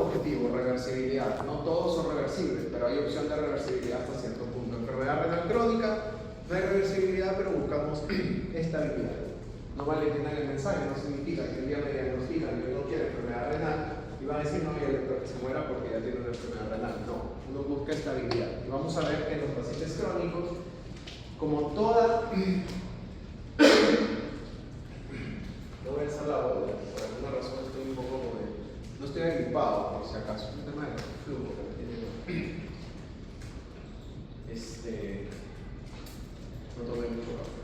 objetivo, reversibilidad. No todos son reversibles, pero hay opción de reversibilidad hasta cierto punto. Enfermedad renal crónica, no hay reversibilidad, pero buscamos estabilidad. No malentiendan el mensaje, no significa que el día me diagnostican que uno quiere enfermedad renal y van a decir no, y el doctor que se muera porque ya tiene una enfermedad renal. No, uno busca estabilidad. Y vamos a ver que en los pacientes crónicos, como toda... No voy a alzar la voz, por alguna razón estoy un poco como de... No estoy agripado, por si acaso, es un tema de flujo que me tiene. No tomé mucho café.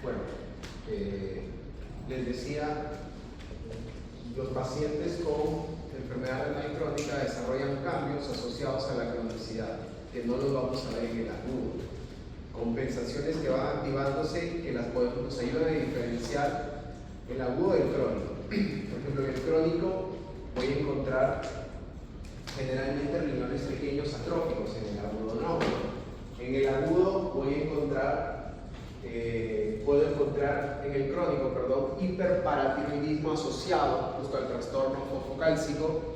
Bueno, les decía, los pacientes con enfermedad renal crónica desarrollan cambios asociados a la cronicidad, que no los vamos a ver en el agudo. Compensaciones que van activándose que nos ayudan a diferenciar el agudo del crónico. Por ejemplo, en el crónico voy a encontrar generalmente riñones pequeños atróficos, en el agudo no. En el agudo voy a encontrar, puedo encontrar en el crónico, hiperparatiroidismo asociado justo al trastorno fosfocálcico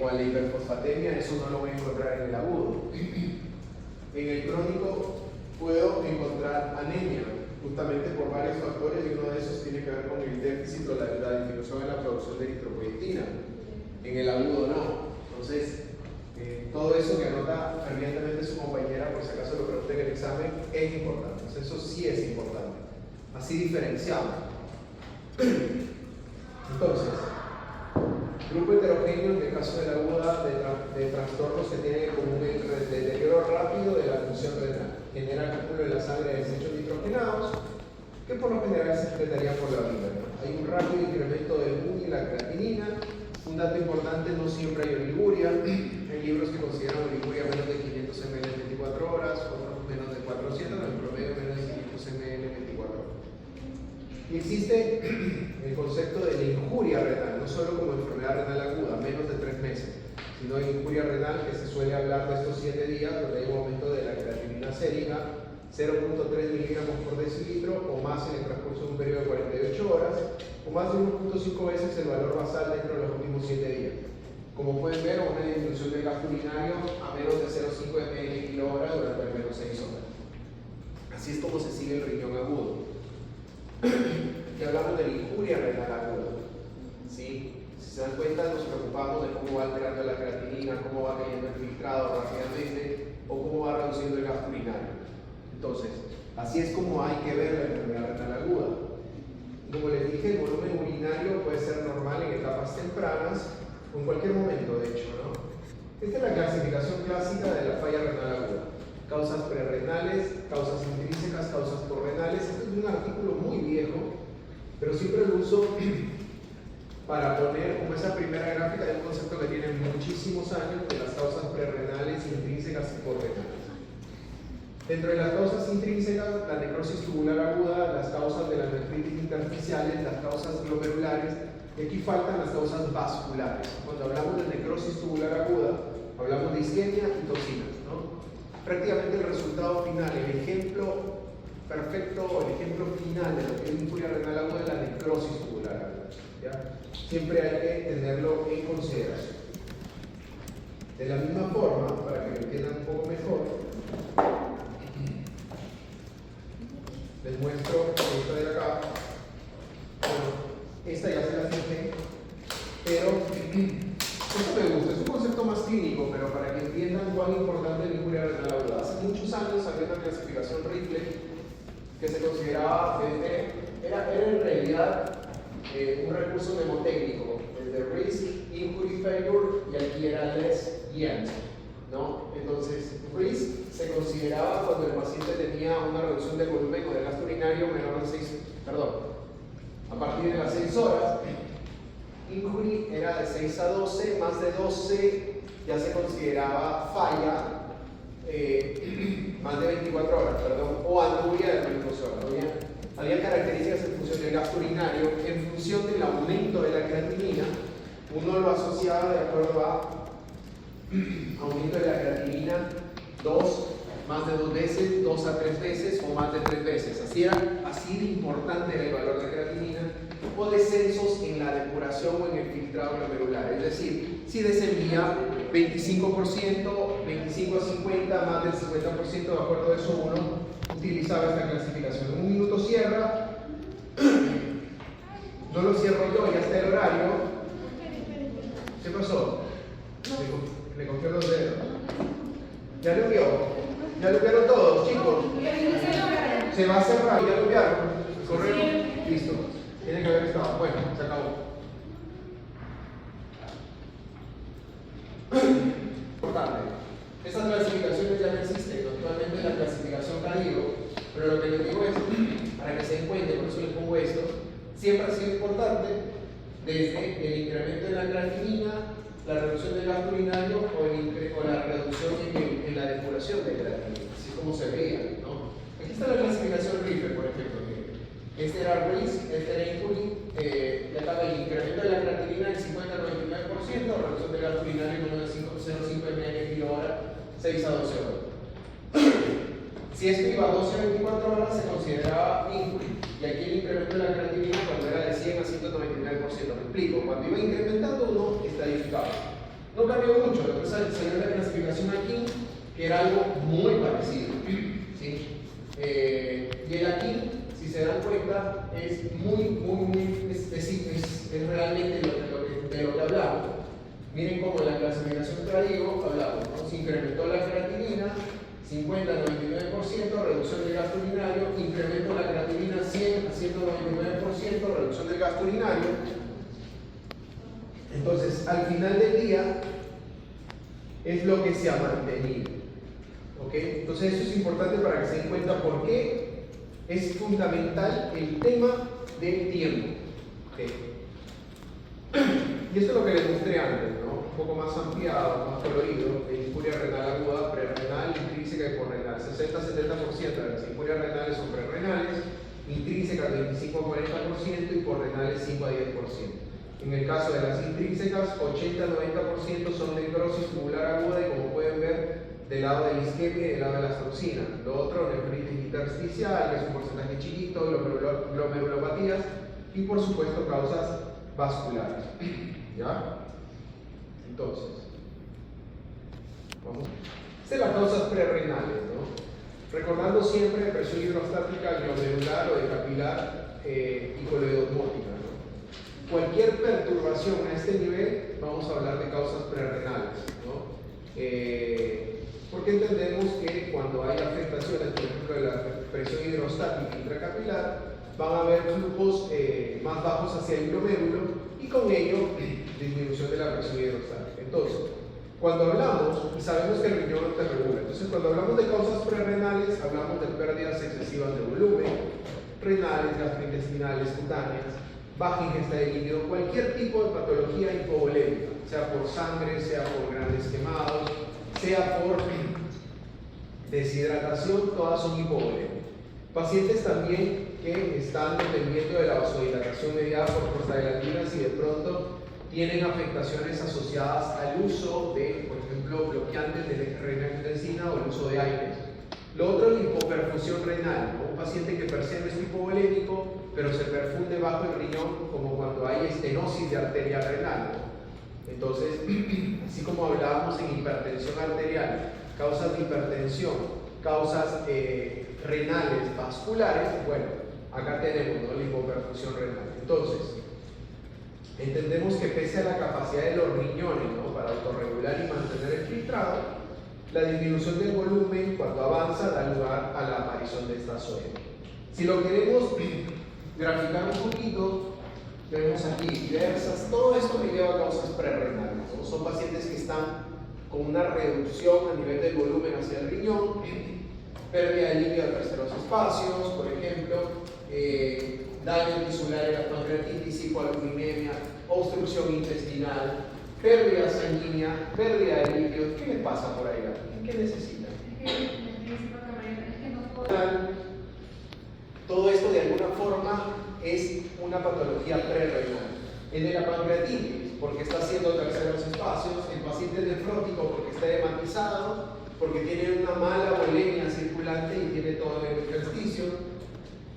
o a la hiperfosfatemia. Eso no lo voy a encontrar en el agudo. En el crónico puedo encontrar anemia, justamente por varios factores, y uno de esos tiene que ver con el déficit o la disminución en la producción de eritropoyetina. En el agudo no. Entonces, todo eso que anota fervientemente su compañera, por si acaso lo pregunté en el examen, es importante. Entonces, eso sí es importante. Así diferenciamos. Entonces, grupo heterogéneo, en el caso de la aguda, de trastornos que tienen en común el deterioro rápido de la función renal. Genera acúmulo en la sangre de desechos nitrogenados, que por lo general se secretarían por la orina. Hay un rápido incremento del MUN y la creatinina. Un dato importante, no siempre hay oliguria. Hay libros que consideran oliguria menos de 500 ml en 24 horas, otros menos de 400, pero en promedio menos de 500 ml en 24 horas. Y existe el concepto de la injuria renal, no solo como enfermedad renal aguda, menos de 3 meses, sino de injuria renal, que se suele hablar de estos 7 días, donde hay un aumento de la creatinina sérica, 0.3 miligramos por decilitro o más en el transcurso de un periodo de 48 horas, o más de 1.5 veces el valor basal dentro de los últimos 7 días. Como pueden ver, una disminución del gasto urinario a menos de 0.5 ml/kg durante al menos 6 horas. Así es como se sigue el riñón agudo. Ya hablamos de la injuria renal aguda. ¿Sí? Si se dan cuenta, nos preocupamos de cómo va alterando la creatinina, cómo va cayendo el filtrado rápidamente o cómo va reduciendo el gasto urinario. Entonces, así es como hay que ver la enfermedad renal aguda. Como les dije, el volumen urinario puede ser normal en etapas tempranas o en cualquier momento, de hecho, ¿no? Esta es la clasificación clásica de la falla renal aguda. Causas prerrenales, causas intrínsecas, causas porrenales. Este es un artículo muy viejo, pero siempre lo uso para poner como esa primera gráfica de un concepto que tiene muchísimos años de las causas prerrenales, intrínsecas y porrenales. Dentro de las causas intrínsecas, la necrosis tubular aguda, las causas de las nefritis intersticiales, las causas glomerulares, y aquí faltan las causas vasculares. Cuando hablamos de necrosis tubular aguda, hablamos de isquemia y toxinas, ¿no? Prácticamente el resultado final, el ejemplo perfecto, el ejemplo final de lo que es injuria renal aguda es la necrosis tubular aguda, ¿ya? Siempre hay que tenerlo en consideración. De la misma forma, para que lo entiendan un poco mejor, les muestro esta de acá. Bueno, esta ya se la fijé, pero esto me gusta, es un concepto más clínico, pero para que entiendan cuán importante es la injuria renal aguda. Hace muchos años había una clasificación Ripley que se consideraba, era en realidad un recurso mnemotécnico, desde risk, injury, failure, y aquí era less y end, ¿no? Entonces, risk se consideraba cuando el paciente tenía una reducción del volumen o del gasto urinario menor de 6, a partir de las 6 horas. Injury era de 6 a 12, más de 12 ya se consideraba falla, más de 24 horas, o anuria de 22 horas. Había características en función del gasto urinario, en función del aumento de la creatinina. Uno lo asociaba de acuerdo a aumento de la creatinina más de 2 veces, 2 a 3 veces o más de 3 veces. Así de importante era el valor de creatinina o descensos en la depuración o en el filtrado glomerular. Es decir, si descendía 25%, 25 a 50, más del 50%, de acuerdo a eso uno utilizaba esta clasificación. En un minuto cierra, no lo cierro yo, ya está el horario. ¿Qué pasó? Le cogió los dedos. ¿Ya lo vio? ¿Ya lo vieron todos, chicos? Se va a cerrar, ¿ya lo vieron? Correo, listo. Tiene que haber estado. Bueno, se acabó. Importante. Estas clasificaciones ya no existen. Actualmente la clasificación CADIGO, pero lo que les digo es, para que se den cuenta, por eso les pongo esto, siempre ha sido importante desde el incremento de la creatinina, la reducción del gasto urinario o la reducción en la depuración de creatinina, así como se veía, ¿no? Aquí está la clasificación Riffer, por ejemplo. Este era RISC, este era INCULI, ya estaba el incremento de la creatinina del 50 al 99%, reducción del gasto urinario en 0,5 ml kilo hora, 6 a 12 horas. Si esto iba a 12 a 24 horas, se consideraba INCULI. Y aquí el incremento de la creatinina cuando era de 100 a 199%. Me explico, cuando iba incrementando uno estadificaba. No cambió mucho, después salió la clasificación aquí, que era algo muy parecido. ¿Sí? Y el aquí, si se dan cuenta, es muy específico, es realmente de lo que hablamos. Miren cómo en la clasificación CADIGO hablamos, ¿no? Se incrementó la creatinina 50 a 99%, reducción del gasto urinario, incremento de la creatinina 100 a 199%, reducción del gasto urinario. Entonces, al final del día, es lo que se ha mantenido. ¿Ok? Entonces, eso es importante para que se den cuenta por qué es fundamental el tema del tiempo. ¿Ok? Y esto es lo que les mostré antes, ¿no? Un poco más ampliado, más colorido, de infuria renal aguda, prerrenal, intrínseca y porrenal. 60-70% de las infurias renales son prerrenales, intrínsecas 25 a 40% y porrenales 5 a 10%. En el caso de las intrínsecas, 80-90% son necrosis tubular aguda y como pueden ver, del lado de la isquemia y del lado de las toxinas. Lo otro, nefritis intersticial, que es un porcentaje chiquito, glomerulopatías y por supuesto causas vasculares. ¿Ya? Entonces, vamos. Estas son las causas prerrenales, ¿no? Recordando siempre presión hidrostática glomerular o de capilar y coloidosmótica, ¿no? Cualquier perturbación a este nivel, vamos a hablar de causas prerrenales, ¿no? Porque entendemos que cuando hay afectaciones, por ejemplo, de la presión hidrostática intracapilar, van a haber flujos más bajos hacia el glomérulo y con ello disminución de la presión hidrostática. Entonces, cuando hablamos, y sabemos que el riñón no te regula, entonces cuando hablamos de causas prerrenales, hablamos de pérdidas excesivas de volumen, renales, gastrointestinales, cutáneas, baja ingesta de líquido, cualquier tipo de patología hipovolémica, sea por sangre, sea por grandes quemados, sea por deshidratación, todas son hipovolémicas. Pacientes también que están dependiendo de la vasodilatación mediada por prostaglandinas y de pronto tienen afectaciones asociadas al uso de, por ejemplo, bloqueantes de renina-angiotensina o el uso de aires. Lo otro es la hipoperfusión renal, ¿no? Un paciente que per se no es hipovolémico, pero se perfunde bajo el riñón, como cuando hay estenosis de arteria renal, ¿no? Entonces, así como hablábamos en hipertensión arterial, causas de hipertensión, causas renales, vasculares, bueno, acá tenemos, ¿no?, la hipoperfusión renal. Entonces, entendemos que pese a la capacidad de los riñones, ¿no?, para autorregular y mantener el filtrado, la disminución del volumen cuando avanza da lugar a la aparición de esta soya. Si lo queremos graficar un poquito, vemos aquí diversas, todo esto me lleva a causas prerrenales, ¿no? Son pacientes que están con una reducción a nivel del volumen hacia el riñón, pérdida de líquido a terceros espacios, por ejemplo, daño tisular en la pancreatitis, hipoalbuminemia, obstrucción intestinal, pérdida sanguínea, pérdida de líquido. ¿Qué les pasa por ahí? ¿Qué necesitan? Todo esto de alguna forma es una patología prerrenal. El de la pancreatitis, porque está haciendo terceros espacios, el paciente nefrótico porque está hematizado, porque tiene una mala volemia circulante y tiene todo el intersticio.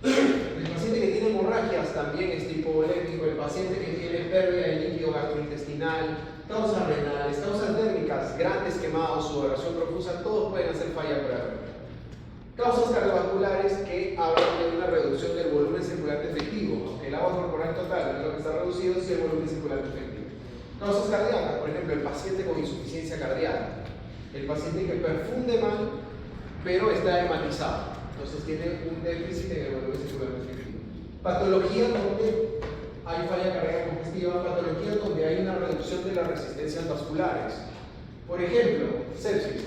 El paciente que tiene hemorragia hemorragias también es tipo volémico. El paciente que tiene pérdida de líquido gastrointestinal, causas renales, causas térmicas, grandes quemados, sudoración profusa, todos pueden hacer falla prerenal. Causas cardiovasculares que hablan de una reducción del volumen circulante efectivo, aunque el agua corporal total es lo que está reducido, si el volumen circulante efectivo. Causas cardíacas, por ejemplo, el paciente con insuficiencia cardíaca, el paciente que perfunde mal, pero está hematizado, entonces tiene un déficit en el volumen circulante efectivo. Patología donde hay falla cardíaca congestiva, patología donde hay una reducción de las resistencias vasculares. Por ejemplo, sepsis.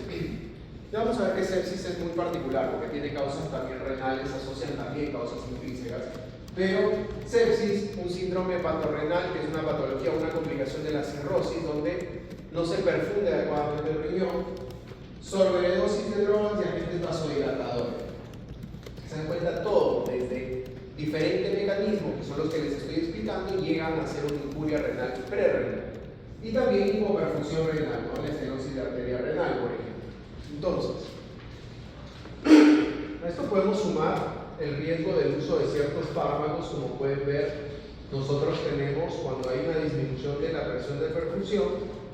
Ya vamos a ver que sepsis es muy particular porque tiene causas también renales, asocian también causas intrínsecas. Pero sepsis, un síndrome patorrenal, que es una patología, una complicación de la cirrosis, donde no se perfunde adecuadamente el riñón, sobredosis de drogas y agentes vasodilatadores. Se dan cuenta todo, desde diferentes mecanismos, que son los que les estoy explicando, llegan a ser una injuria renal prerrenal. Y también hipoperfusión renal, ¿no? La estenosis de arteria renal, por ejemplo. Entonces, a esto podemos sumar el riesgo del uso de ciertos fármacos. Como pueden ver, nosotros tenemos, cuando hay una disminución de la presión de perfusión,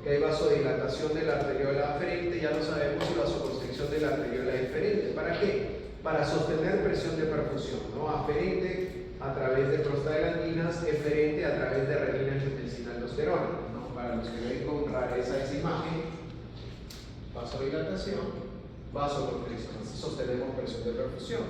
que hay vasodilatación de la arteriola aferente, ya no sabemos si vasoconstricción de la arteriola diferente. ¿Para qué? Para sostener presión de perfusión, ¿no? Aferente a través de prostaglandinas, eferente a través de renina, angiotensina, aldosterona, ¿no? Para los que ven con rareza esa imagen, vasodilatación, vasoconstricción, así sostenemos presión de perfusión.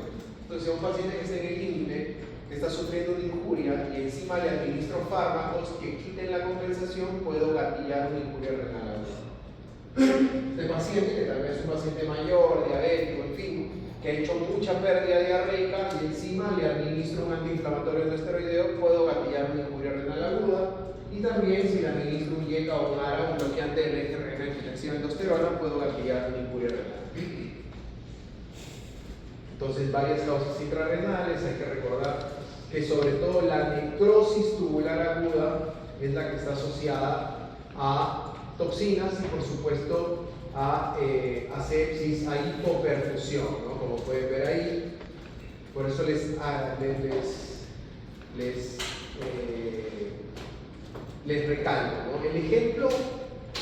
Entonces, a un paciente que esté en el límite, que está sufriendo una injuria y encima le administro fármacos que quiten la compensación, puedo gatillar una injuria renal aguda. Este paciente, que tal vez es un paciente mayor, diabético, en fin, que ha hecho mucha pérdida diarreica y encima le administro un antiinflamatorio no esteroideo, puedo gatillar una injuria renal aguda. Y también, si le administro un YECA o un ARA, un bloqueante del eje renal-angiotensina-aldosterona, puedo gatillar una injuria renal. Entonces, varias causas intrarrenales. Hay que recordar que sobre todo la necrosis tubular aguda es la que está asociada a toxinas y por supuesto a sepsis, a hipoperfusión, ¿no? Como pueden ver ahí. Por eso les recalco, ¿no?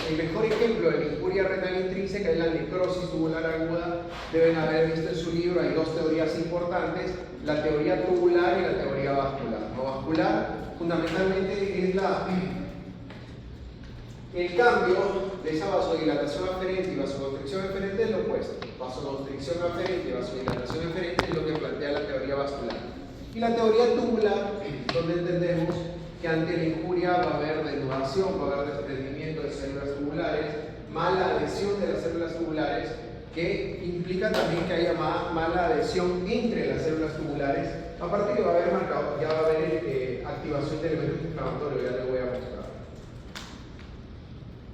El mejor ejemplo de la injuria renal intrínseca es la necrosis tubular aguda. Deben haber visto en su libro, hay dos teorías importantes, la teoría tubular y la teoría vascular. ¿No? Vascular fundamentalmente es el cambio de esa vasodilatación aferente y vasoconstricción eferente es lo opuesto. Vasoconstricción aferente y vasodilatación eferente es lo que plantea la teoría vascular. Y la teoría tubular, donde entendemos que ante la injuria va a haber denudación, va a haber desprendimiento de células tubulares, mala adhesión de las células tubulares, que implica también que haya mala adhesión entre las células tubulares, aparte que va a haber activación de elementos inflamatorios, ya les voy a mostrar.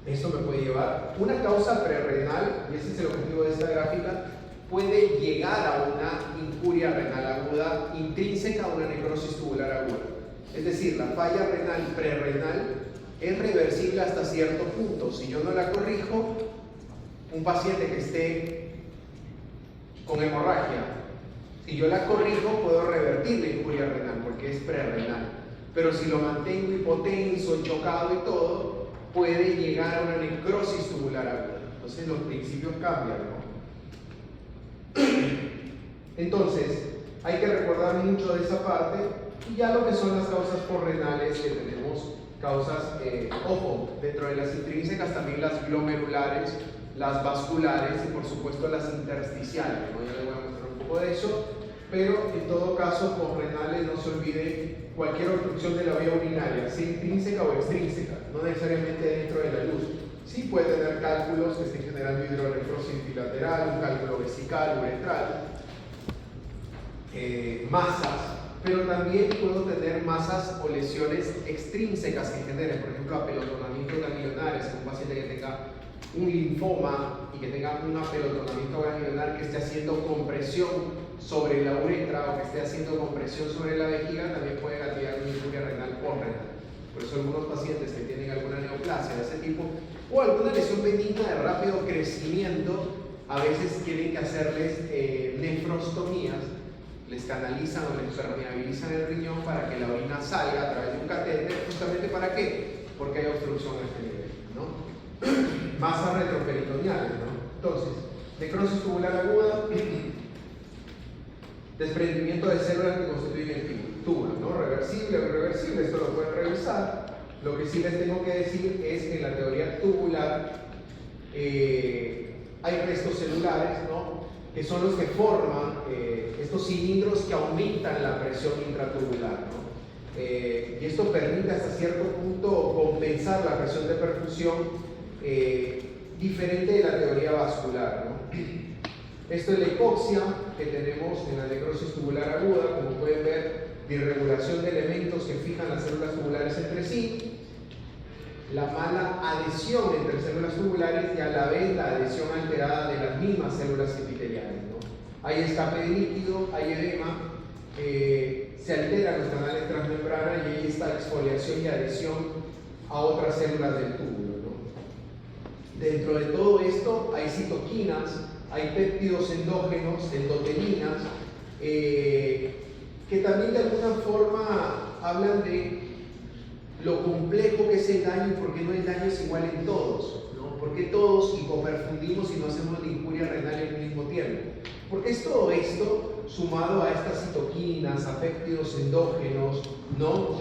Esto me puede llevar, una causa prerrenal, y ese es el objetivo de esta gráfica, puede llegar a una injuria renal aguda intrínseca a una necrosis tubular aguda. Es decir, la falla renal prerrenal es reversible hasta cierto punto. Si yo no la corrijo, un paciente que esté con hemorragia, si yo la corrijo, puedo revertir la injuria renal porque es prerrenal. Pero si lo mantengo hipotenso, chocado y todo, puede llegar a una necrosis tubular aguda. Entonces los principios cambian, ¿no? Entonces, hay que recordar mucho de esa parte. Y ya lo que son las causas porrenales, que tenemos causas, ojo, dentro de las intrínsecas también las glomerulares, las vasculares y por supuesto las intersticiales, ¿no? Ya les voy a mostrar un poco de eso, pero en todo caso, porrenales, no se olvide cualquier obstrucción de la vía urinaria, sea intrínseca o extrínseca, no necesariamente dentro de la luz. Sí puede tener cálculos que estén generando hidronefrosis bilateral, un cálculo vesical, uretral, masas, pero también puedo tener masas o lesiones extrínsecas que generen, por ejemplo, apelotonamientos ganglionares, en un paciente que tenga un linfoma y que tenga un apelotonamiento ganglionar que esté haciendo compresión sobre la uretra o que esté haciendo compresión sobre la vejiga, también puede gatillar una injuria renal porrenal. Por eso algunos pacientes que tienen alguna neoplasia de ese tipo o alguna lesión benigna de rápido crecimiento, a veces tienen que hacerles nefrostomías les canalizan o les permeabilizan el riñón para que la orina salga a través de un catéter. ¿Justamente para qué? Porque hay obstrucción a este nivel, ¿no? Masas retroperitoneales, ¿no? Entonces, necrosis tubular aguda, desprendimiento de células que constituyen el túbulo, ¿no? Reversible o irreversible, esto lo pueden revisar. Lo que sí les tengo que decir es que en la teoría tubular hay restos celulares, ¿no? Que son los que forman estos cilindros que aumentan la presión intratubular, ¿no? Y esto permite hasta cierto punto compensar la presión de perfusión diferente de la teoría vascular, ¿no? Esto es la hipoxia que tenemos en la necrosis tubular aguda, como pueden ver, disregulación de elementos que fijan las células tubulares entre sí, la mala adhesión entre células tubulares y a la vez la adhesión alterada de las mismas células epiteliales, ¿no? Hay escape de líquido, hay edema, se alteran los canales transmembrana y ahí está exfoliación y adhesión a otras células del túbulo, ¿no? Dentro de todo esto hay citoquinas, hay péptidos endógenos, endotelinas, que también de alguna forma hablan de lo complejo que es el daño y por qué no el daño es igual en todos, ¿no? ¿Por qué todos hipoperfundimos y no hacemos la injuria renal al mismo tiempo? Porque es todo esto sumado a estas citoquinas, a péptidos endógenos, ¿no?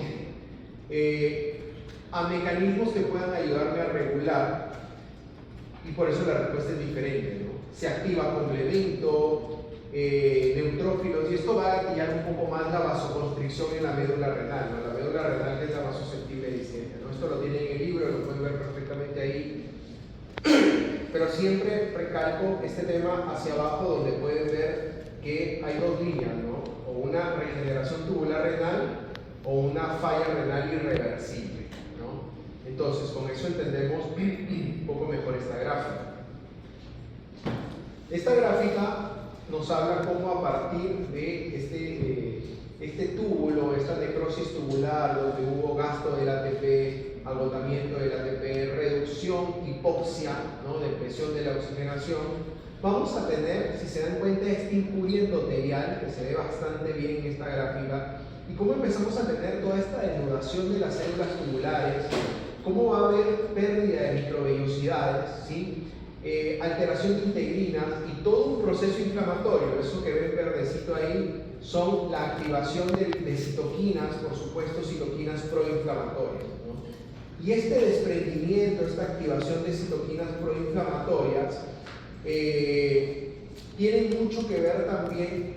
A mecanismos que puedan ayudarme a regular, y por eso la respuesta es diferente, ¿no? Se activa complemento, neutrófilos, y esto va a gatillar un poco más la vasoconstricción en la médula renal, ¿no? La médula renal, que es la vasosensible disciente, ¿no? Esto lo tienen en el libro, lo pueden ver perfectamente ahí, pero siempre recalco este tema hacia abajo, donde pueden ver que hay dos líneas, ¿no? O una regeneración tubular renal o una falla renal irreversible, ¿no? Entonces, con eso entendemos un poco mejor esta gráfica. Esta gráfica nos habla cómo a partir de este túbulo, esta necrosis tubular, donde hubo gasto del ATP, agotamiento del ATP, reducción, hipoxia, ¿no? Depresión de la oxigenación, vamos a tener, si se dan cuenta, este injuria endotelial, que se ve bastante bien en esta gráfica, y cómo empezamos a tener toda esta denudación de las células tubulares, cómo va a haber pérdida de microvellosidades, ¿sí? Alteración de integrinas y todo un proceso inflamatorio. Eso que ven verdecito ahí son la activación de citoquinas, por supuesto citoquinas proinflamatorias, ¿no? Y este desprendimiento, esta activación de citoquinas proinflamatorias tiene mucho que ver también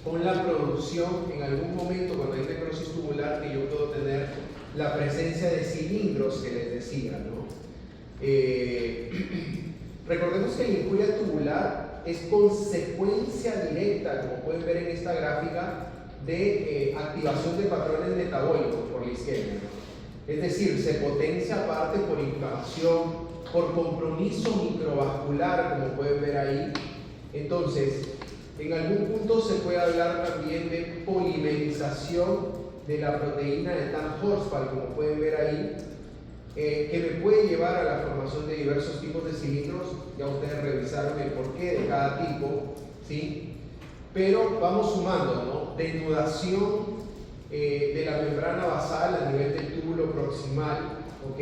con la producción, en algún momento cuando hay necrosis tubular, que yo puedo tener la presencia de cilindros que les decía, ¿no? Recordemos que la injuria tubular es consecuencia directa, como pueden ver en esta gráfica, de activación de patrones metabólicos por la isquemia, ¿no? Es decir, se potencia aparte por inflamación, por compromiso microvascular, como pueden ver ahí. Entonces, en algún punto se puede hablar también de polimerización de la proteína de Tan-Horsfall, como pueden ver ahí, que me puede llevar a la formación de diversos tipos de cilindros. Ya ustedes revisaron el porqué de cada tipo, ¿sí? Pero vamos sumando, ¿no? Denudación de la membrana basal a nivel del túbulo proximal, ¿ok?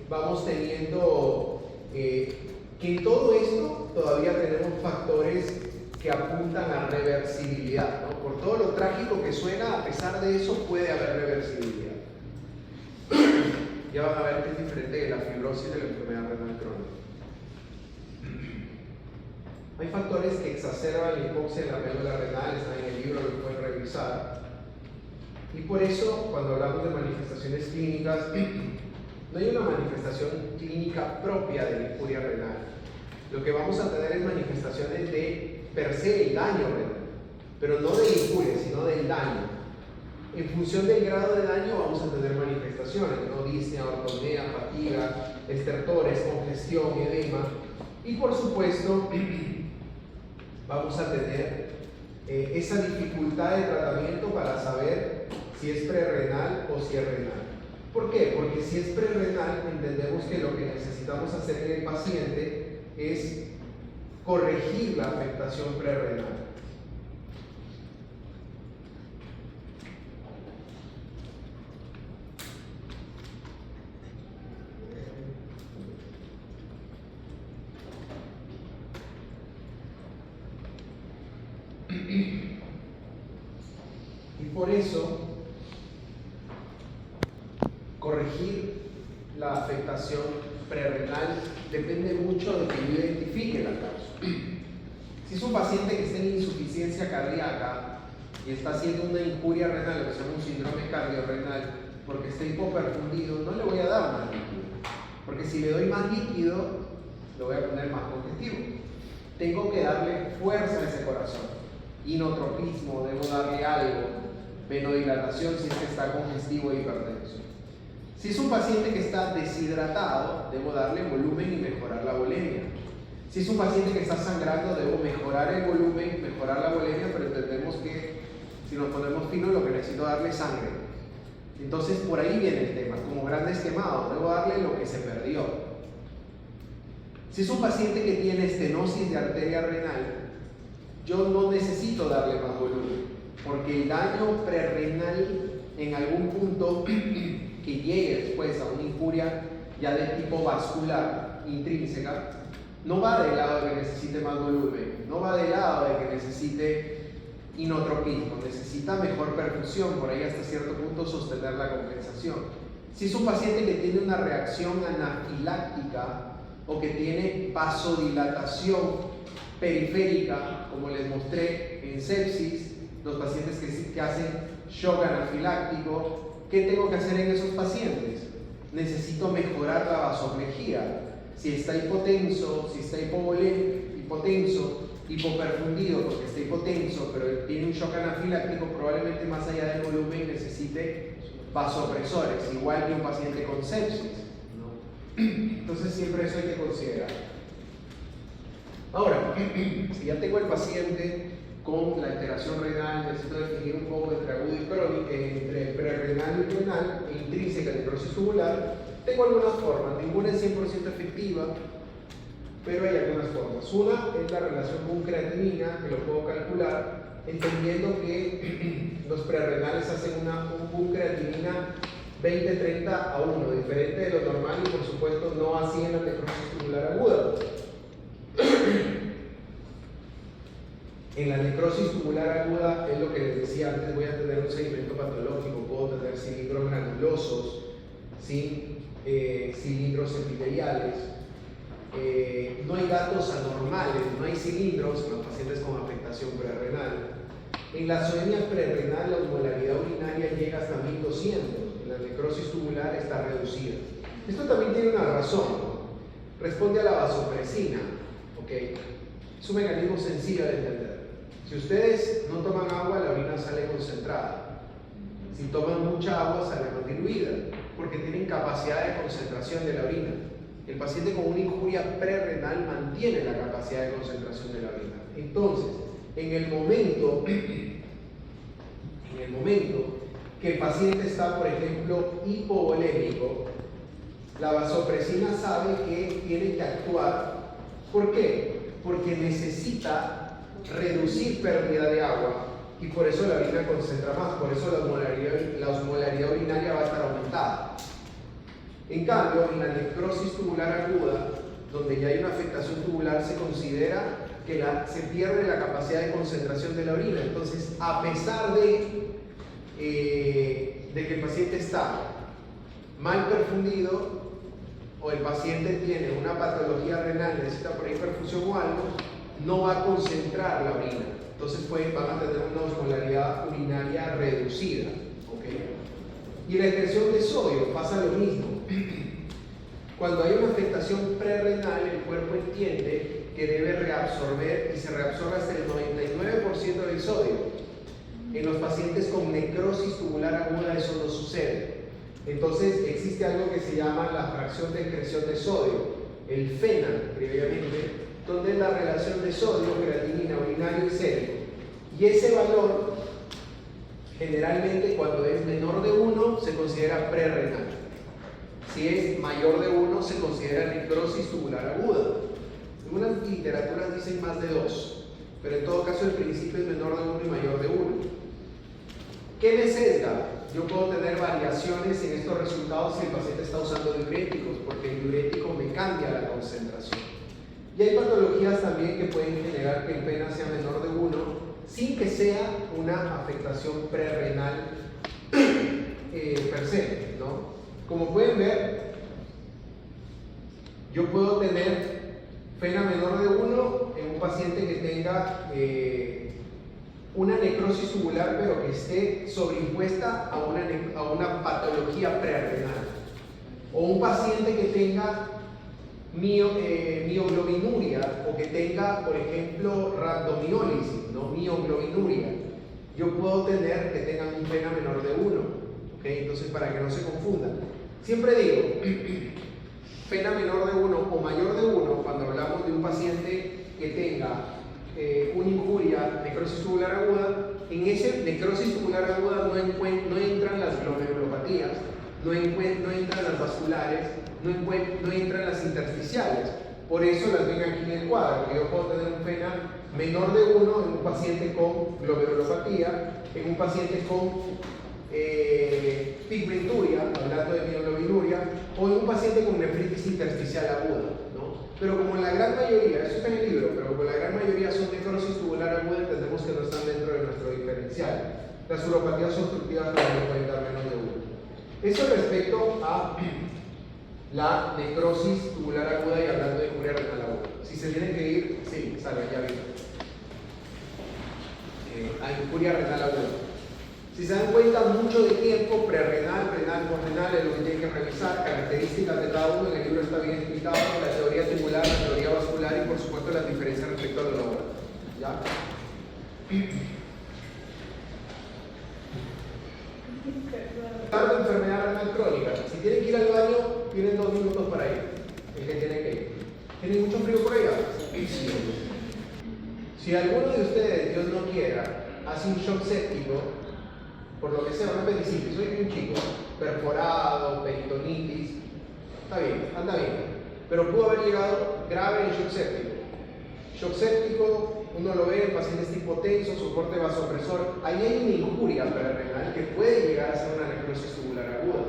Vamos teniendo que en todo esto todavía tenemos factores que apuntan a reversibilidad, ¿no? Por todo lo trágico que suena, a pesar de eso puede haber reversibilidad. Ya van a ver que es diferente de la fibrosis de la enfermedad renal crónica. Hay factores que exacerban la hipoxia en la médula renal, están en el libro, lo pueden revisar. Y por eso, cuando hablamos de manifestaciones clínicas, no hay una manifestación clínica propia de la injuria renal. Lo que vamos a tener es manifestaciones de per se el daño renal, pero no de la injuria, sino del daño. En función del grado de daño vamos a tener manifestaciones, ¿no? Disnea, ortonea, fatiga, estertores, congestión, edema, y por supuesto vamos a tener esa dificultad de tratamiento para saber si es prerrenal o si es renal. ¿Por qué? Porque si es prerrenal, entendemos que lo que necesitamos hacer en el paciente es corregir la afectación prerrenal. Y por eso, corregir la afectación prerrenal depende mucho de que yo identifique la causa. Si es un paciente que está en insuficiencia cardíaca y está haciendo una injuria renal, lo que se llama un síndrome cardiorrenal, porque está hipoperfundido, no le voy a dar más líquido. Porque si le doy más líquido, lo voy a poner más congestivo. Tengo que darle fuerza a ese corazón. Inotropismo, debo darle algo. Venodilatación si es que está congestivo e hipertenso. Si es un paciente que está deshidratado, debo darle volumen y mejorar la volemia. Si es un paciente que está sangrando, debo mejorar el volumen, mejorar la volemia, pero entendemos que si nos ponemos finos, lo que necesito darle es sangre. Entonces, por ahí viene el tema. Como grandes quemados, debo darle lo que se perdió. Si es un paciente que tiene estenosis de arteria renal, yo no necesito darle más volumen, porque el daño prerrenal en algún punto que llegue después a una injuria ya de tipo vascular intrínseca, no va del lado de que necesite más volumen, no va del lado de que necesite inotropismo, necesita mejor perfusión, por ahí hasta cierto punto sostener la compensación. Si es un paciente que tiene una reacción anafiláctica o que tiene vasodilatación periférica, como les mostré en sepsis, los pacientes que hacen shock anafiláctico, ¿qué tengo que hacer en esos pacientes? Necesito mejorar la vasoplejía. Si está hipotenso, si está hipotenso, hipoperfundido porque está hipotenso, pero tiene un shock anafiláctico, probablemente más allá del volumen necesite vasopresores, igual que un paciente con sepsis, ¿no? Entonces siempre eso hay que considerar. Ahora, si ya tengo el paciente con la alteración renal, necesito definir un poco entre agudo y crónico, entre prerrenal y renal, e intrínseca necrosis tubular. Tengo algunas formas, ninguna es 100% efectiva, pero hay algunas formas. Una es la relación con creatinina, que lo puedo calcular, entendiendo que los prerrenales hacen un creatinina 20-30 a 1, diferente de lo normal y por supuesto no así en la necrosis tubular aguda. En la necrosis tubular aguda es lo que les decía antes, voy a tener un sedimento patológico, puedo tener cilindros granulosos, sin cilindros epiteliales, no hay datos anormales, no hay cilindros en los pacientes con afectación prerrenal. En la azoemia prerrenal la osmolaridad urinaria llega hasta 1200, en la necrosis tubular está reducida. Esto también tiene una razón, responde a la vasopresina, ¿okay? Es un mecanismo sencillo de entender. Si ustedes no toman agua, la orina sale concentrada. Si toman mucha agua, sale más diluida, porque tienen capacidad de concentración de la orina. El paciente con una injuria prerrenal mantiene la capacidad de concentración de la orina. Entonces, en el momento que el paciente está, por ejemplo, hipovolémico, la vasopresina sabe que tiene que actuar. ¿Por qué? Porque necesita reducir pérdida de agua y por eso la orina concentra más, por eso la osmolaridad urinaria va a estar aumentada. En cambio, en la necrosis tubular aguda, donde ya hay una afectación tubular, se considera que se pierde la capacidad de concentración de la orina. Entonces, a pesar de que el paciente está mal perfundido o el paciente tiene una patología renal, necesita por ahí perfusión o algo, no va a concentrar la orina. Entonces van a tener una osmolaridad urinaria reducida. ¿Okay? Y en la excreción de sodio pasa lo mismo. Cuando hay una afectación prerrenal, el cuerpo entiende que debe reabsorber y se reabsorbe hasta el 99% del sodio. En los pacientes con necrosis tubular aguda eso no sucede. Entonces existe algo que se llama la fracción de excreción de sodio, el FENA previamente, donde es la relación de sodio, creatinina, urinario y sérico. Y ese valor, generalmente cuando es menor de 1, se considera prerrenal. Si es mayor de 1, se considera necrosis tubular aguda. Algunas literaturas dicen más de 2, pero en todo caso el principio es menor de 1 y mayor de 1. ¿Qué me sesga? Yo puedo tener variaciones en estos resultados si el paciente está usando diuréticos, porque el diurético me cambia la concentración. Y hay patologías también que pueden generar que el PENA sea menor de 1 sin que sea una afectación prerrenal per se, ¿no? Como pueden ver, yo puedo tener pena menor de 1 en un paciente que tenga una necrosis tubular, pero que esté sobreimpuesta a una patología prerrenal. O un paciente que tenga mioglobinuria, o que tenga, por ejemplo, rhabdomiólisis, ¿no? Mioglobinuria. Yo puedo tener que tengan un pena menor de 1, ¿ok? Entonces, para que no se confundan. Siempre digo, pena menor de 1 o mayor de 1 cuando hablamos de un paciente que tenga una injuria, necrosis tubular aguda. En ese necrosis tubular aguda no entran las glomerulopatías, no entran las vasculares, no entran las intersticiales. Por eso las ven aquí en el cuadro, porque yo puedo tener un pena menor de 1 en un paciente con glomerulopatía, en un paciente con pigmenturia, hablando de mioglobinuria, o en un paciente con nefritis intersticial aguda, ¿no? Pero como la gran mayoría, eso está en el libro, pero como la gran mayoría son necrosis tubular aguda, entendemos que no están dentro de nuestro diferencial. Las uropatías obstructivas también pueden dar menos de 1. Eso respecto a la necrosis tubular aguda y hablando de injuria renal aguda. Si se tienen que ir, sí, sale, ya vi. A injuria renal aguda. Si se dan cuenta, mucho de tiempo, prerrenal, renal, posrenal, es lo que tienen que revisar. Características de cada uno, en el libro está bien explicado, la teoría tubular, la teoría vascular y por supuesto las diferencias respecto a la obra. ¿Ya? Enfermedad renal crónica. Si tienen que ir al baño, tienen 2 minutos para ir. El que tiene que ir. ¿Tienen mucho frío por allá? Sí. Si alguno de ustedes, Dios no quiera, hace un shock séptico, por lo que sea, una apendicitis, soy un chico, perforado, peritonitis, está bien, anda bien, pero pudo haber llegado grave en shock séptico. Shock séptico, uno lo ve en pacientes tipo tenso, soporte vasopresor, ahí hay una injuria prerrenal que puede llegar a ser una necrosis tubular aguda.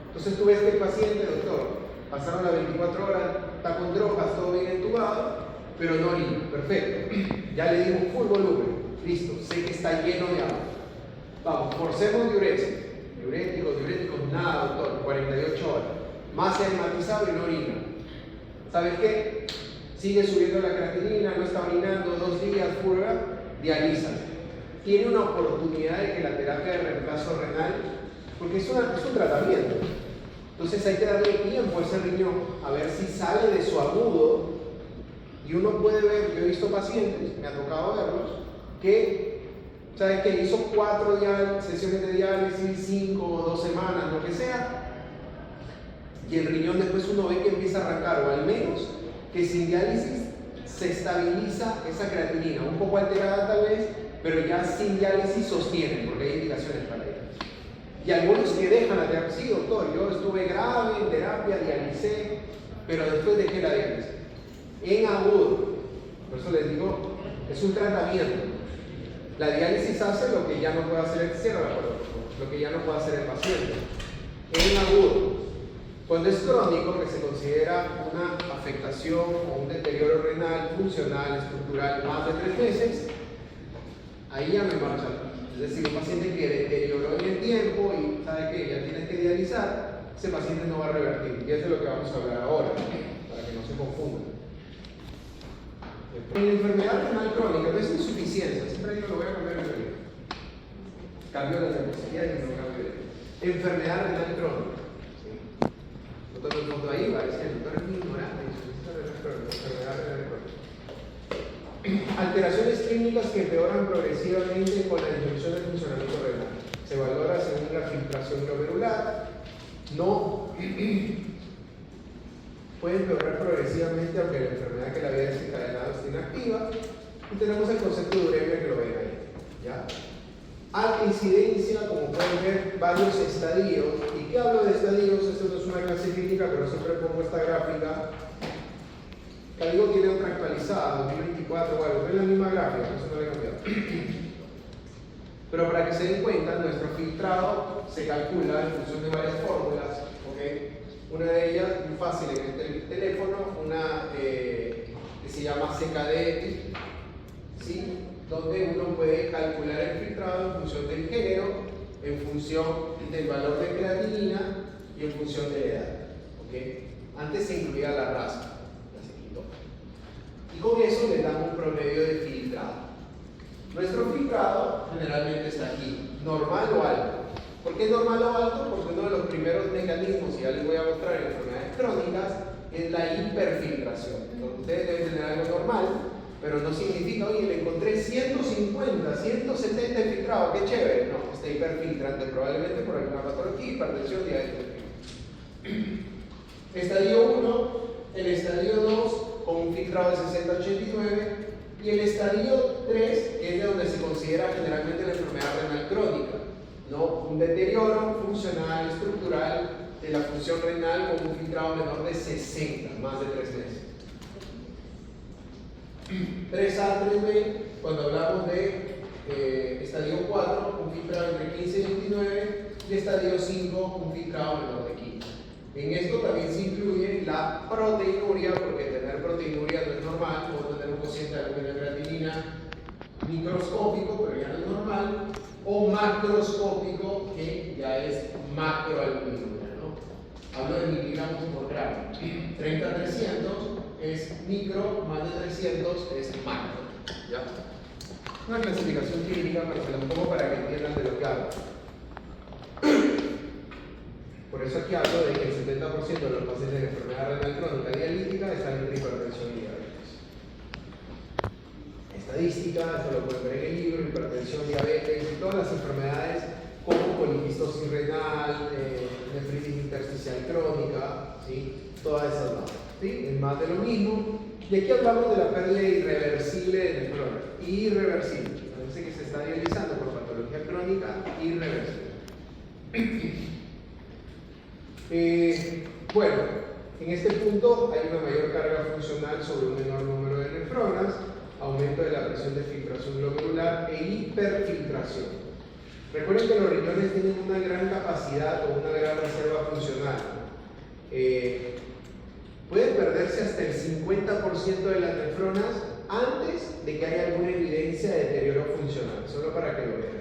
Entonces tú ves que el paciente, doctor, pasaron las 24 horas, está con drogas, todo bien entubado, pero no orina, perfecto, ya le dimos full volumen, listo, sé que está lleno de agua. Vamos, forcemos diuresis, diuréticos, nada, doctor, 48 horas, más hematizado y no orina. ¿Sabes qué? Sigue subiendo la creatinina, no está orinando 2 días, purga, dializa. Tiene una oportunidad de que la terapia de reemplazo renal, porque es un tratamiento, entonces hay que darle tiempo a ese riñón a ver si sale de su agudo. Y uno puede ver, yo he visto pacientes, me ha tocado verlos, que, ¿sabes qué? Hizo 4 sesiones de diálisis, 5 o 2 semanas, lo que sea, y el riñón después uno ve que empieza a arrancar, o al menos que sin diálisis se estabiliza esa creatinina, un poco alterada tal vez, pero ya sin diálisis sostiene, porque hay indicaciones para ello. Y algunos que dejan la terapia, sí doctor, yo estuve grave en terapia, dialicé, pero después dejé la diálisis. En agudo, por eso les digo, es un tratamiento. La diálisis hace lo que ya no puede hacer el cierre, lo que ya no puede hacer el paciente. En agudo, cuando es crónico, que se considera una afectación o un deterioro renal, funcional, estructural, más de 3 meses, ahí ya no hay marcha atrás. Es decir, un paciente que deterioró en el tiempo y sabe que ya tienes que dializar, ese paciente no va a revertir. Y eso es lo que vamos a hablar ahora, para que no se confundan. En la enfermedad renal crónica no es insuficiencia, siempre digo lo voy a cambiar en realidad. Cambio la diapositiva y no cambio de enfermedad renal crónica. ¿Sí? Todo el mundo ahí va a decir, el doctor es muy ignorante, enfermedad renal crónica. Alteraciones clínicas que empeoran progresivamente con la disminución del funcionamiento renal. Se valora según la filtración glomerular. No puede empeorar progresivamente aunque la enfermedad que la había desencadenado esté inactiva. Y tenemos el concepto de uremia que lo ven ahí. ¿Ya? Alta incidencia, como pueden ver, varios estadios. ¿Y qué hablo de estadios? Esto no es una clase clínica, pero siempre pongo esta gráfica. Caligo tiene otra actualizada, 2024, bueno, es la misma gráfica, eso no le he cambiado. Pero para que se den cuenta, nuestro filtrado se calcula en función de varias fórmulas, ¿okay? Una de ellas, muy fácil en el teléfono, una que se llama CKD, ¿sí? donde uno puede calcular el filtrado en función del género, en función del valor de creatinina y en función de la edad. ¿Okay? Antes se incluía la raza, ya se quitó. Y con eso le damos un promedio de filtrado. Nuestro filtrado generalmente está aquí, normal o alto. ¿Por qué normal o alto? Porque uno de los primeros mecanismos, y ya les voy a mostrar en enfermedades crónicas, es la hiperfiltración. Entonces ustedes deben tener algo normal, pero no significa, oye, le encontré 150, 170 filtrados, qué chévere. No, está hiperfiltrante, probablemente por alguna patología, hipertensión, diabetes. Estadio 1, el estadio 2 con un filtrado de 60-89 y el estadio 3, que es de donde se considera generalmente la enfermedad renal crónica, ¿no? Un deterioro funcional, estructural de la función renal con un filtrado menor de 60, más de 3 meses. 3A, 3B, cuando hablamos de estadio 4, un filtrado entre 15 y 29, y estadio 5, un filtrado menor de 15. En esto también se incluye la proteinuria, porque tener proteinuria no es normal, podemos tener un cociente de alumina creatinina microscópico, pero ya no es normal, o macroscópico, que ya es macroalbuminuria, ¿no? Hablo de miligramos por gramo. 30-300 es micro, más de 300 es macro. ¿Ya? Una clasificación clínica, pero se la pongo para que entiendan de lo que hablo. Por eso aquí hablo de que el 70% de los pacientes de enfermedad renal crónica dialítica están entre hipertensión y diabetes. Estadística, esto lo pueden ver en el libro, hipertensión, diabetes, y todas las enfermedades como poliquistosis renal, nefritis intersticial crónica, ¿sí? Todas esas más, ¿sí? Es más de lo mismo. Y aquí hablamos de la pérdida irreversible de nefronas. Irreversible. Parece que se está dializando por patología crónica irreversible. Bueno, en este punto hay una mayor carga funcional sobre un menor número de nefronas, aumento de la presión de filtración glomerular e hiperfiltración. Recuerden que los riñones tienen una gran capacidad o una gran reserva funcional. Puede perderse hasta el 50% de las nefronas antes de que haya alguna evidencia de deterioro funcional, solo para que lo vean.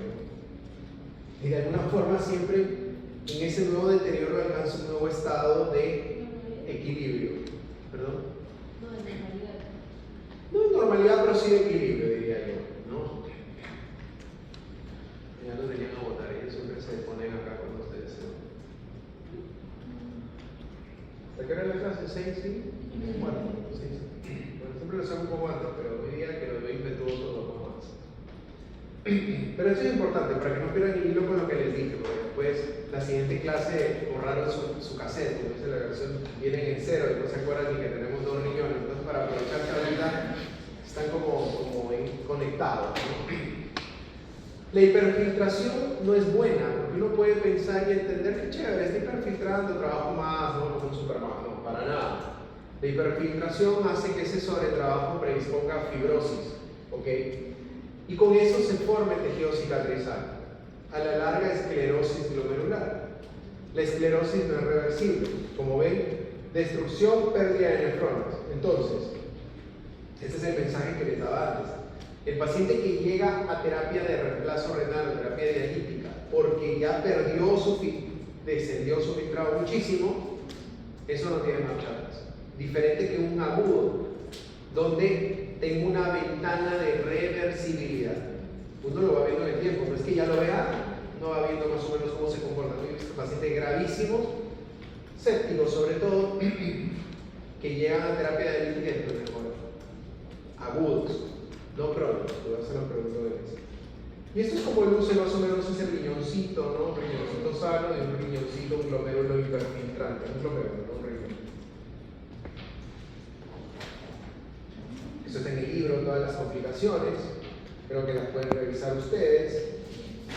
Y de alguna forma siempre en ese nuevo deterioro alcanza un nuevo estado de equilibrio. ¿Perdón? No, de normalidad. No de normalidad, pero sí de equilibrio, diría yo, ¿no? Ya los venían a votar, ellos siempre se ponen acá cuando ustedes se van. ¿Hasta qué hora es la clase? ¿6? ¿Sí? Bueno, siempre lo hago un poco antes, pero hoy día que lo veo impetuoso lo hago más. Pero eso es importante, para que no pierdan el hilo con lo que les dije, porque después la siguiente clase borraron su cassette, como dice la versión, vienen en cero y no se acuerdan ni que tenemos 2 riñones, entonces para aprovechar que ahorita están como conectados, ¿no? La hiperfiltración no es buena, porque uno puede pensar y entender que chévere, estoy hiperfiltrando, trabajo más, no como un Superman, no, para nada. La hiperfiltración hace que ese sobretrabajo predisponga a fibrosis, ¿ok? Y con eso se forma el tejido cicatrizal. A la larga, esclerosis glomerular. La esclerosis no es reversible. Como ven, destrucción, pérdida de nefronas. Entonces, este es el mensaje que les daba antes. El paciente que llega a terapia de reemplazo renal o terapia dialítica porque ya descendió su filtrado muchísimo, eso no tiene marcha atrás. Diferente que un agudo, donde tengo una ventana de reversibilidad. Uno lo va viendo en el tiempo, no es que ya lo vea, no va viendo más o menos cómo se comporta. He visto pacientes gravísimos, sépticos sobre todo, que llegan a terapia dialítica y después mejoran. Agudos, no crónicos, te voy a hacer la pregunta de eso. Y esto es como el uso más o menos ese riñoncito, ¿no? Un riñoncito sano y un riñoncito, un glomérulo hiperfiltrante, un glomérulo, no un riñón. Eso está en el libro, todas las complicaciones, creo que las pueden revisar ustedes.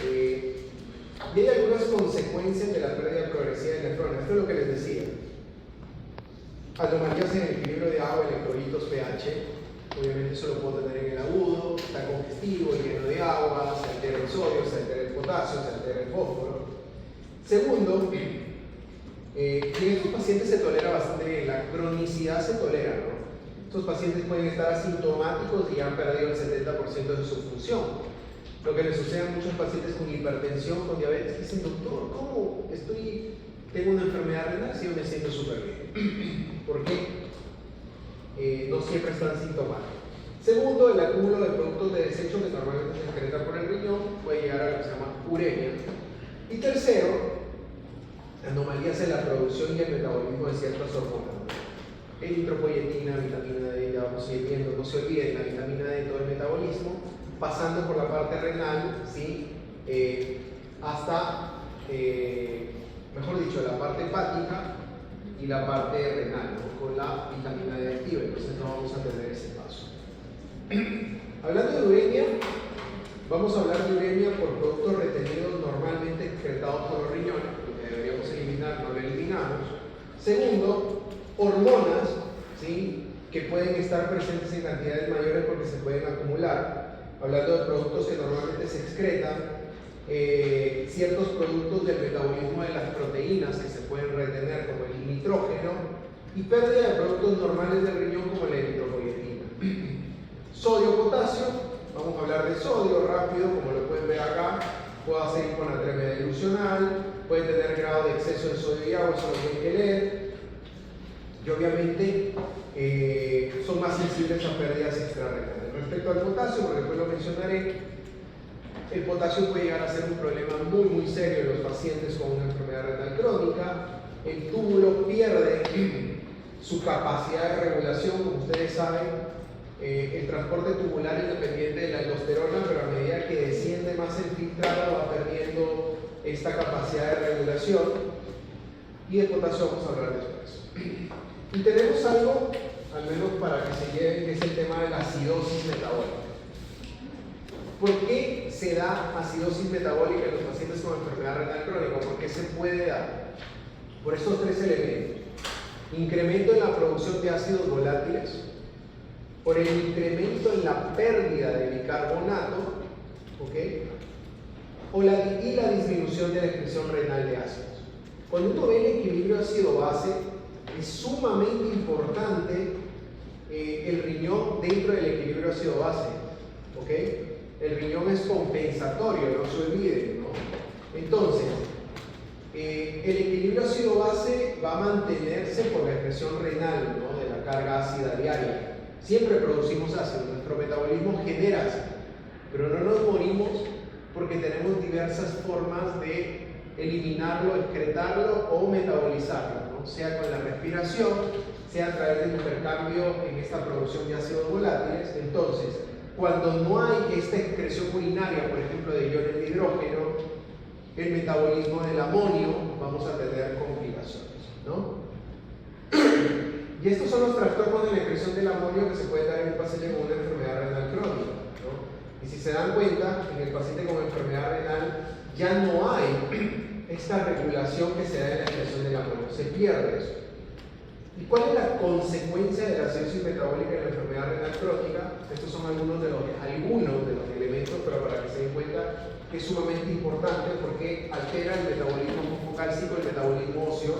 Y hay algunas consecuencias de la pérdida progresiva de nefronas. Esto es lo que les decía. Anomalías en el equilibrio de agua, electrolitos, pH. Obviamente eso lo puedo tener en el agudo, está congestivo, lleno de agua, se altera el sodio, se altera el potasio, se altera el fósforo. Segundo, en estos pacientes se tolera bastante bien, la cronicidad se tolera, ¿no? Estos pacientes pueden estar asintomáticos y han perdido el 70% de su función. Lo que le sucede a muchos pacientes con hipertensión, con diabetes, dicen, doctor, ¿cómo tengo una enfermedad renal si yo me siento súper bien? ¿Por qué? No siempre están sintomáticos. Segundo, el acúmulo de productos de desecho que normalmente se excreta por el riñón puede llegar a lo que se llama uremia. Y tercero, anomalías en la producción y el metabolismo de ciertas hormonas. Eritropoyetina, vitamina D, ya vamos a ir viendo, no se olviden, la vitamina D, todo el metabolismo, pasando por la parte renal, ¿sí? Hasta, mejor dicho, la parte hepática y la parte renal, ¿no? Con la vitamina D activa, entonces no vamos a tener ese paso. Hablando de uremia, vamos a hablar de uremia por productos retenidos normalmente excretados por los riñones, lo que deberíamos eliminar, no lo eliminamos. Segundo, hormonas, ¿sí? Que pueden estar presentes en cantidades mayores porque se pueden acumular. Hablando de productos que normalmente se excretan, ciertos productos del metabolismo de las proteínas que se pueden retener, como el nitrógeno, y pérdida de productos normales del riñón, como la eritropoyetina. Sodio, potasio, vamos a hablar de sodio rápido, como lo pueden ver acá, puede seguir con atremia dilucional, puede tener grado de exceso de sodio y agua, eso lo tienen que leer, y obviamente son más sensibles a pérdidas extrarrenales. Respecto al potasio, porque después lo mencionaré, el potasio puede llegar a ser un problema muy serio en los pacientes con una enfermedad renal crónica. El túbulo pierde su capacidad de regulación, como ustedes saben. El transporte tubular es dependiente de la aldosterona, pero a medida que desciende más el filtrado va perdiendo esta capacidad de regulación, y el potasio vamos a hablar después. Y tenemos algo, al menos para que se lleven, que es el tema de la acidosis metabólica. ¿Por qué se da acidosis metabólica en los pacientes con enfermedad renal crónica? ¿Por qué se puede dar? Por estos tres elementos: incremento en la producción de ácidos volátiles, por el incremento en la pérdida de bicarbonato, ¿ok? Y la disminución de la excreción renal de ácidos. Cuando uno ve el equilibrio ácido-base, es sumamente importante el riñón dentro del equilibrio ácido-base, ¿ok? El riñón es compensatorio, no se olviden, ¿no? Entonces, el equilibrio ácido-base va a mantenerse por la excreción renal, ¿no? De la carga ácida diaria. Siempre producimos ácido, nuestro metabolismo genera ácido, pero no nos morimos porque tenemos diversas formas de eliminarlo, excretarlo o metabolizarlo, ¿no? Sea con la respiración, sea a través del intercambio en esta producción de ácidos volátiles. Entonces, cuando no hay esta excreción urinaria, por ejemplo, de iones de hidrógeno, el metabolismo del amonio, vamos a tener complicaciones, ¿no? Y estos son los trastornos de la excreción del amonio que se pueden dar en un paciente con una enfermedad renal crónica, ¿no? Y si se dan cuenta, en el paciente con enfermedad renal ya no hay esta regulación que se da en la excreción del amonio, se pierde eso. ¿Y cuál es la consecuencia de la acidosis metabólica en la enfermedad renal crónica? Estos son algunos de los elementos, pero para que se den cuenta que es sumamente importante, porque altera el metabolismo fosfocálcico, el metabolismo óseo,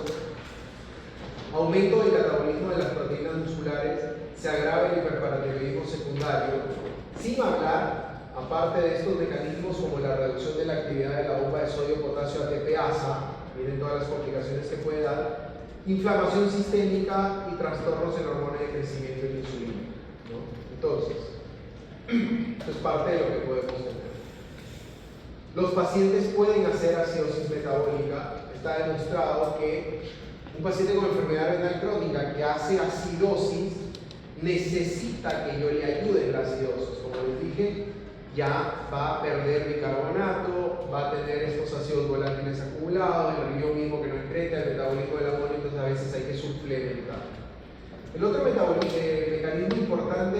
aumento del catabolismo de las proteínas musculares, se agrava el hiperparatiroidismo secundario, sin hablar, aparte de estos mecanismos como la reducción de la actividad de la bomba de sodio-potasio ATP-ASA, miren todas las complicaciones que puede dar, inflamación sistémica y trastornos en hormonas de crecimiento y insulina, ¿no? Entonces, esto es parte de lo que podemos tener. Los pacientes pueden hacer acidosis metabólica. Está demostrado que un paciente con enfermedad renal crónica que hace acidosis necesita que yo le ayude en la acidosis. Como les dije, ya va a perder bicarbonato, va a tener estos ácidos volátiles acumulados, el riñón mismo que no excreta, el metabolismo del amonio, entonces a veces hay que suplementar. El otro mecanismo importante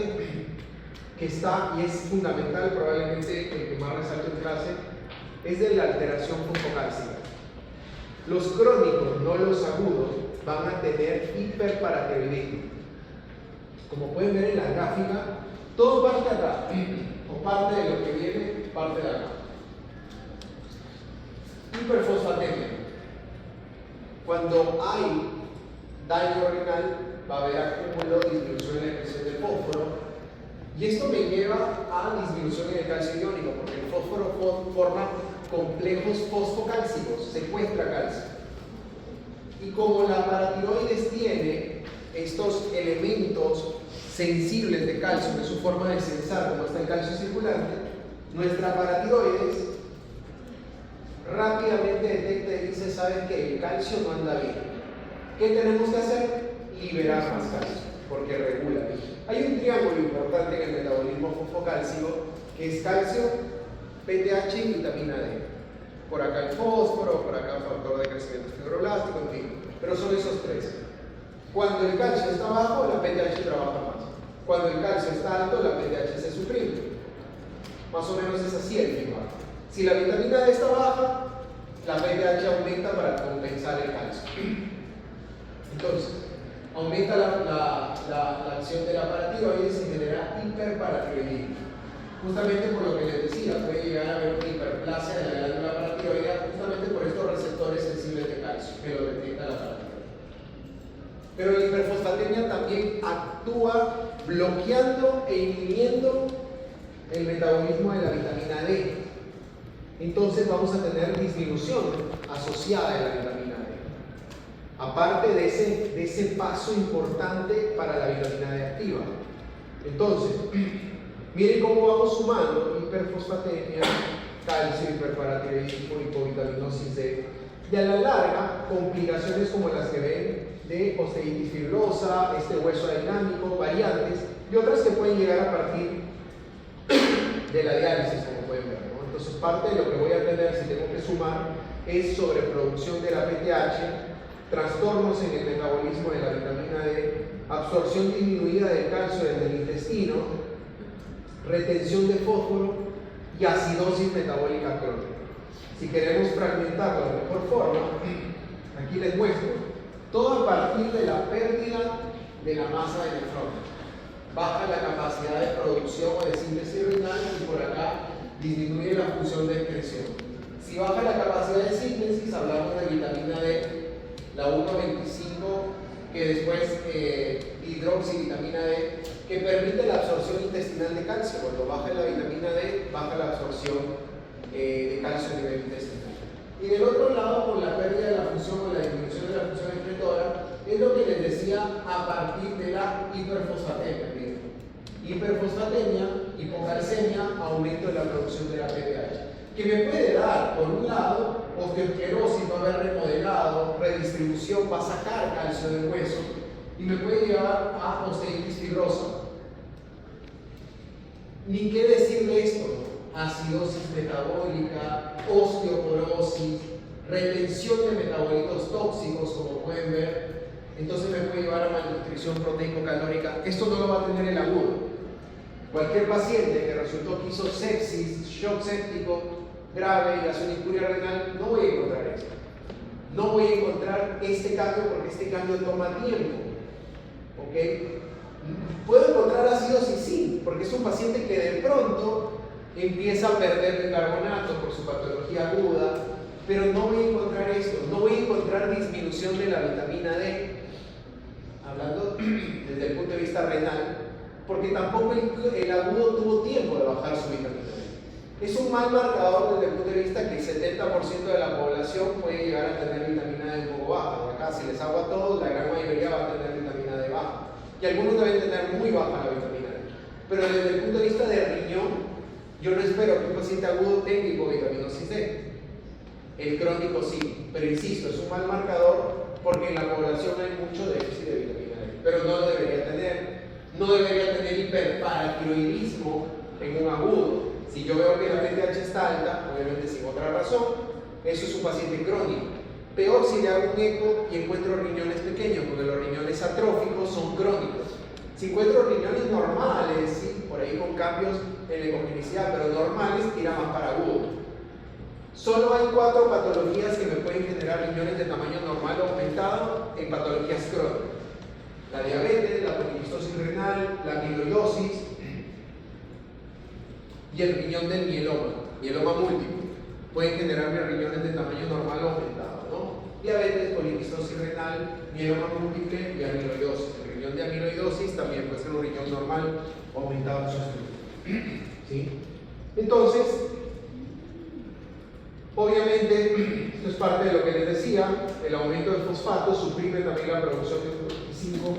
que está y es fundamental, probablemente el que más resalto en clase, es de la alteración fosfocálcica. Los crónicos, no los agudos, van a tener hiperparatiroidismo. Como pueden ver en la gráfica, todo parte acá, o parte de lo que viene, parte de acá. Hiperfosfatemia. Cuando hay daño renal, va a haber acúmulo, disminución en la excreción Y esto me lleva a disminución en el calcio iónico, porque el fósforo forma complejos fosfocálcicos, secuestra calcio. Y como la paratiroides tiene estos elementos sensibles de calcio, que es su forma de sensar cómo está el calcio circulante, nuestra paratiroides rápidamente detecta y dice, ¿sabes qué? El calcio no anda bien. ¿Qué tenemos que hacer? Liberar más calcio, porque regula. Hay un triángulo importante en el metabolismo fosfocálcico, que es calcio, PTH y vitamina D. Por acá el fósforo, por acá el factor de crecimiento fibroblástico, en fin. Pero son esos tres. Cuando el calcio está bajo, la PTH trabaja más. Cuando el calcio está alto, la PTH se suprime. Más o menos es así el feedback. Si la vitamina D está baja, la PTH aumenta para compensar el calcio. Entonces, aumenta la acción de la paratiroides y genera hiperparatiroidismo. Justamente por lo que les decía, puede llegar a haber una hiperplasia de la glándula paratiroidea justamente por estos receptores sensibles de calcio que lo detecta la paratiroides. Pero la hiperfosfatemia también actúa bloqueando e inhibiendo el metabolismo de la vitamina D. Entonces vamos a tener disminución asociada de la vitamina D. Aparte de ese paso importante para la vitamina D activa. Entonces, miren cómo vamos sumando hiperfosfatemia, calcio, hiperparatiroidismo, hipovitaminosis D. Y a la larga, complicaciones como las que ven de osteitis fibrosa, este hueso dinámico, variantes y otras que pueden llegar a partir de la diálisis, como pueden ver, ¿no? Entonces, parte de lo que voy a tener, si tengo que sumar, es sobreproducción de la PTH, trastornos en el metabolismo de la vitamina D, absorción disminuida del calcio desde el intestino, retención de fósforo y acidosis metabólica crónica. Si queremos fragmentarlo de mejor forma, aquí les muestro, todo a partir de la pérdida de la masa de nefrones. Baja la capacidad de producción o de síntesis renal y por acá disminuye la función de excreción. Si baja la capacidad de síntesis, hablamos de vitamina D, la 1,25, que después hidroxivitamina D, que permite la absorción intestinal de calcio. Cuando baja la vitamina D, baja la absorción de calcio a nivel intestinal. Y del otro lado, con la pérdida de la función o la disminución de la función excretora, es lo que les decía a partir de la hiperfosfatemia. Hiperfosfatemia, hipocalcemia, aumento de la producción de la PTH, que me puede dar, por un lado, osteosclerosis, va a haber remodelado, redistribución, va a sacar calcio del hueso y me puede llevar a osteitis fibrosa. Ni qué decir de esto, ¿no? Acidosis metabólica, osteoporosis, retención de metabolitos tóxicos, como pueden ver. Entonces me puede llevar a malnutrición proteico-calórica. Esto no lo va a tener el agudo. Cualquier paciente que resultó que hizo sepsis, shock séptico grave y hace una injuria renal, no voy a encontrar esto. No voy a encontrar este cambio porque este cambio toma tiempo. ¿Ok? Puedo encontrar acidosis, sí, porque es un paciente que de pronto empieza a perder bicarbonato por su patología aguda, pero no voy a encontrar esto, no voy a encontrar disminución de la vitamina D, hablando desde el punto de vista renal, porque tampoco el agudo tuvo tiempo de bajar su vitamina D. Es un mal marcador desde el punto de vista que el 70% de la población puede llegar a tener vitamina D un poco baja. Acá, si les hago a todos, la gran mayoría va a tener vitamina D baja. Y algunos deben tener muy baja la vitamina D. Pero desde el punto de vista de riñón, yo no espero que un paciente agudo tenga hipovitaminosis D. El crónico sí, pero insisto, es un mal marcador porque en la población hay mucho déficit de vitamina D. Pero no lo debería tener. No debería tener hiperparatiroidismo en un agudo. Si yo veo que la PTH está alta, obviamente sin otra razón, eso es un paciente crónico. Peor si le hago un eco y encuentro riñones pequeños, porque los riñones atróficos son crónicos. Si encuentro riñones normales, sí, por ahí con cambios en la ecogenicidad, pero normales, tira más para agudo. Solo hay 4 patologías que me pueden generar riñones de tamaño normal o aumentado en patologías crónicas. La diabetes, la poliquistosis renal, la amiloidosis y el riñón del mieloma múltiple. Pueden generarme riñones de tamaño normal o aumentado, ¿no? Diabetes, poliquistosis renal, mieloma múltiple y amiloidosis, el riñón riñón de amiloidosis también puede ser un riñón normal o aumentado en su estructura. ¿Sí? Entonces, obviamente, esto es parte de lo que les decía, el aumento del fosfato suprime también la producción de 5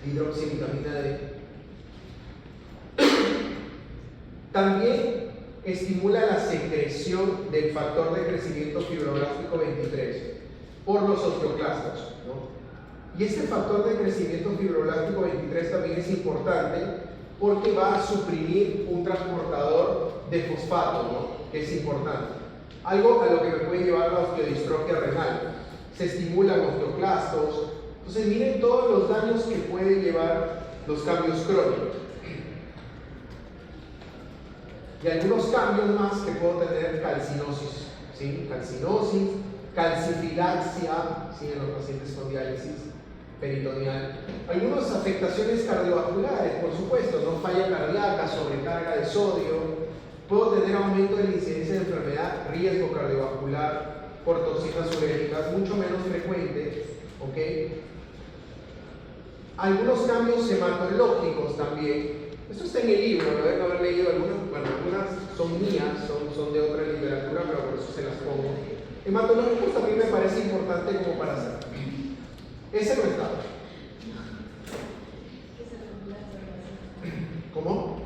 hidroxivitamina D. También estimula la secreción del factor de crecimiento fibroblástico 23 por los osteoclastos, ¿no? Y este factor de crecimiento fibroblástico 23 también es importante porque va a suprimir un transportador de fosfato, ¿no? Que es importante. Algo a lo que me puede llevar la osteodistrofia renal. Se estimulan osteoclastos. Entonces miren todos los daños que pueden llevar los cambios crónicos. Y algunos cambios más que puedo tener: calcinosis, ¿sí? Calcinosis, calcifilaxia, ¿sí? En los pacientes con diálisis peritoneal. Algunas afectaciones cardiovasculares, por supuesto, ¿no? Falla cardíaca, sobrecarga de sodio. Puedo tener aumento de la incidencia de enfermedad, riesgo cardiovascular por toxinas urétricas, mucho menos frecuente, ¿ok? Algunos cambios hematológicos también. Esto está en el libro, lo deben haber leído algunas, bueno, algunas son mías, son de otra literatura, pero por eso se las pongo. Hematológicos también me parece importante como para hacer. Ese no está. ¿Cómo?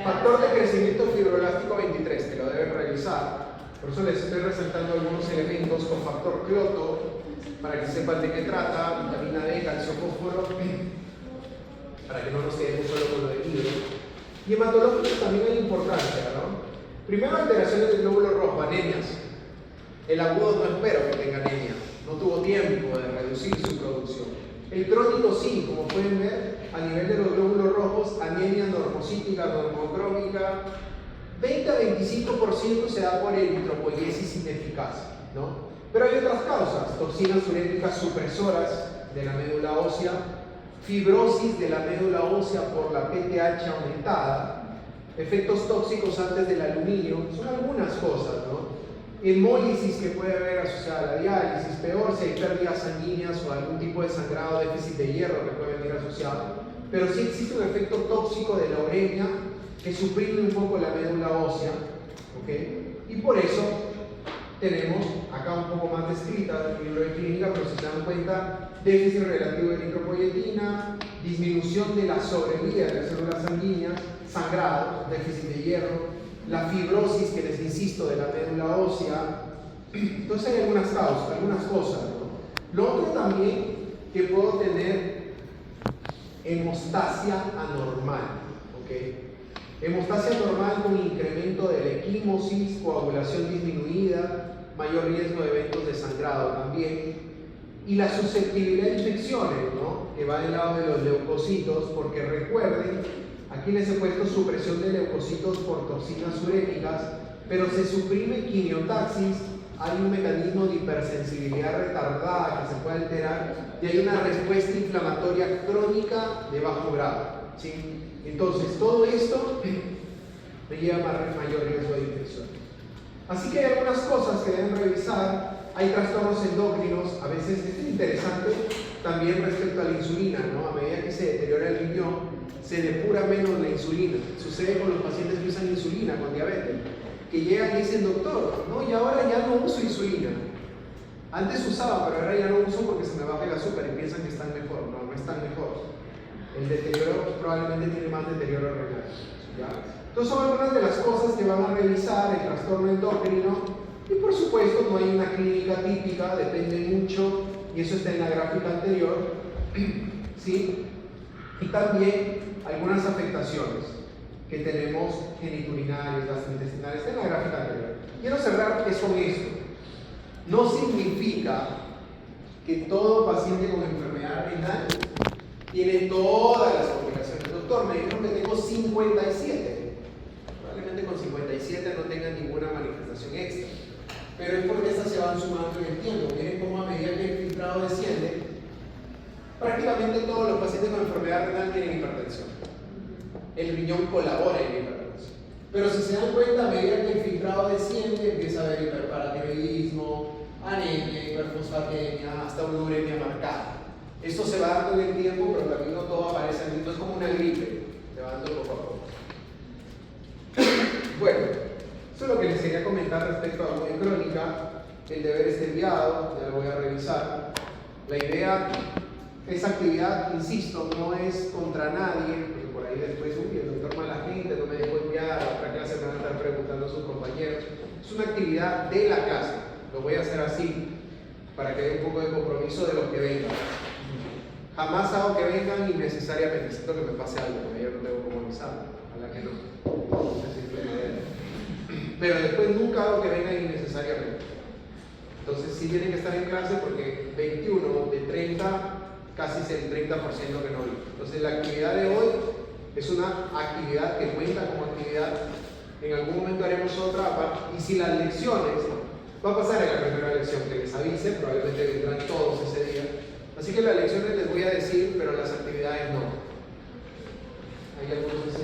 Factor de crecimiento fibroelástico 23, que lo deben revisar. Por eso les estoy resaltando algunos elementos con factor Kyoto, para que sepan de qué trata, vitamina D, calcio, fósforo, para que no nos quedemos solo con lo del libro. Y hematológicos también hay importancia, ¿no? Primero, alteraciones del glóbulo rojo, anemias. El agudo no espero que tenga anemia, no tuvo tiempo de reducir su producción. El crónico sí, como pueden ver, a nivel de los glóbulos rojos, anemia normocítica, normocrómica, 20 a 25% se da por eritropoiesis ineficaz, ¿no? Pero hay otras causas: toxinas urétricas supresoras de la médula ósea, fibrosis de la médula ósea por la PTH aumentada, efectos tóxicos antes del aluminio, son algunas cosas, ¿no? Hemólisis que puede haber asociada a la diálisis, peor si hay pérdidas sanguíneas o algún tipo de sangrado, déficit de hierro que puede venir asociado. Pero sí existe un efecto tóxico de la uremia que suprime un poco la médula ósea, ¿ok? Y por eso tenemos acá un poco más descrita el libro de clínica, pero si se dan cuenta, déficit relativo de eritropoyetina, disminución de la sobrevida de las células sanguíneas, sangrado, déficit de hierro, la fibrosis que les insisto de la médula ósea. Entonces hay algunas causas, algunas cosas, ¿no? Lo otro también que puedo tener, hemostasia anormal, ¿ok? Hemostasia anormal con incremento de la equimosis, coagulación disminuida, mayor riesgo de eventos de sangrado también, y la susceptibilidad a infecciones, ¿no? Que va del lado de los leucocitos, porque recuerden, aquí les he puesto supresión de leucocitos por toxinas urétricas, pero se suprime quimiotaxis, hay un mecanismo de hipersensibilidad retardada que se puede alterar y hay una respuesta inflamatoria crónica de bajo grado, ¿sí? Entonces, todo esto me lleva a mayor riesgo de infección. Así que hay algunas cosas que deben revisar. Hay trastornos endocrinos, a veces es interesante también respecto a la insulina, ¿no? A medida que se deteriora el riñón, se depura menos la insulina. Sucede con los pacientes que usan insulina con diabetes, que llegan y dicen: doctor, no, y ahora ya no uso insulina. Antes usaba, pero ahora ya no uso porque se me baja el azúcar y piensan que están mejor. No, no están mejor. El deterioro probablemente tiene más deterioro renal, ¿ya? Entonces son algunas de las cosas que van a revisar el trastorno endocrino. Y por supuesto no hay una clínica típica, depende mucho, y eso está en la gráfica anterior, ¿sí? Y también algunas afectaciones que tenemos geniturinarias, gastrointestinales, está en la gráfica anterior. Quiero cerrar con esto. No significa que todo paciente con enfermedad renal tiene todas las complicaciones. Doctor, me dijeron que tengo 57. Probablemente con 57 no tengan ninguna manifestación extra. Pero es porque estas se van sumando en el tiempo. Miren cómo a medida que el filtrado desciende, prácticamente todos los pacientes con enfermedad renal tienen hipertensión. El riñón colabora en la hipertensión. Pero si se dan cuenta, a medida que el filtrado desciende, empieza a haber hiperparatiroidismo, anemia, hiperfosfatemia, hasta uremia marcada. Esto se va dando en el tiempo, pero también no todo aparece al mismo, es como una gripe, se va dando poco a poco. Bueno, eso es lo que les quería comentar respecto a la anemia crónica. El deber está enviado, ya lo voy a revisar. La idea, esa actividad, insisto, no es contra nadie, porque por ahí después, uy, el doctor mala gente, no me dejó enviar, a otra clase me van a estar preguntando a sus compañeros. Es una actividad de la clase, lo voy a hacer así, para que haya un poco de compromiso de los que vengan. Jamás hago que vengan innecesariamente, necesito que me pase algo, porque yo no tengo como avisarlo, ojalá que no. Pero después nunca hago que vengan innecesariamente. Entonces sí tienen que estar en clase porque 21 de 30, casi es el 30% que no viene. Entonces la actividad de hoy es una actividad que cuenta como actividad. En algún momento haremos otra, y si las lecciones, va a pasar en la primera lección que les avise, probablemente vendrán todos ese día. Así que las lecciones les voy a decir, pero las actividades no. Hay algunos que